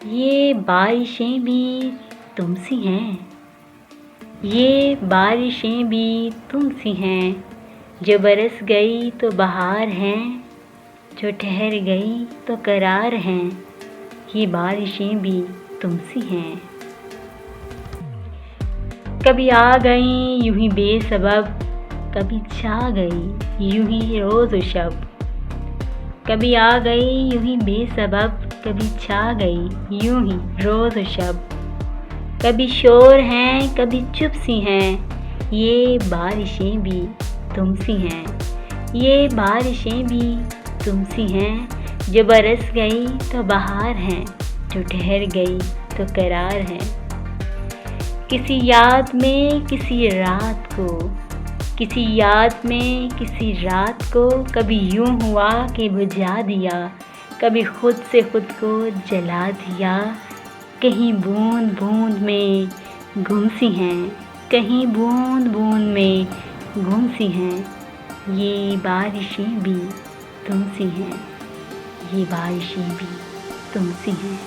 ये बारिशें भी तुमसी हैं, ये बारिशें भी तुमसी हैं, जो बरस गई तो बहार हैं, जो ठहर गई तो करार हैं, ये बारिशें भी तुमसी हैं। कभी आ गई यूं ही बेसबब, कभी छा गई यूं ही रोज़ शब। कभी आ गई यूं ही बेसबब, कभी छा गई यूं ही रोज़ शब। कभी शोर हैं कभी चुप सी हैं, ये बारिशें भी तुमसी हैं, ये बारिशें भी तुमसी हैं, जो बरस गई तो बहार हैं, जो ठहर गई तो करार हैं। किसी याद में किसी रात को, किसी याद में किसी रात को, कभी यूं हुआ कि बुझा दिया, कभी खुद से खुद को जला दिया। कहीं बूंद बूंद में गुमसी हैं, कहीं बूंद बूंद में गुमसी हैं, ये बारिशें भी तुमसी हैं, ये बारिशें भी तुमसी हैं।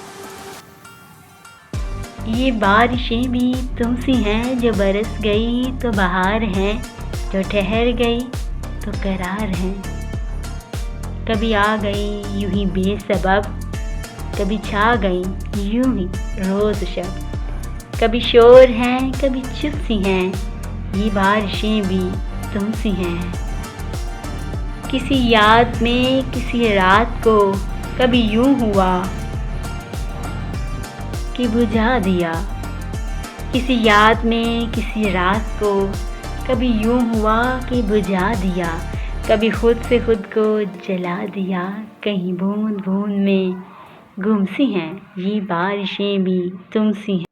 ये बारिशें भी तुमसी हैं, जो बरस गई तो बहार हैं, जो ठहर गई तो करार हैं। कभी आ गई यूं ही बेसबब, कभी छा गई यूं ही रोज़ शब। कभी शोर हैं कभी चुप सी हैं, ये बारिशें भी तुमसी हैं। किसी याद में किसी रात को, कभी यूं हुआ कि बुझा दिया। किसी याद में किसी रात को, कभी यूं हुआ कि बुझा दिया, कभी खुद से खुद को जला दिया। कहीं बूंद बूंद में गुमसी हैं, ये बारिशें भी तुमसी हैं।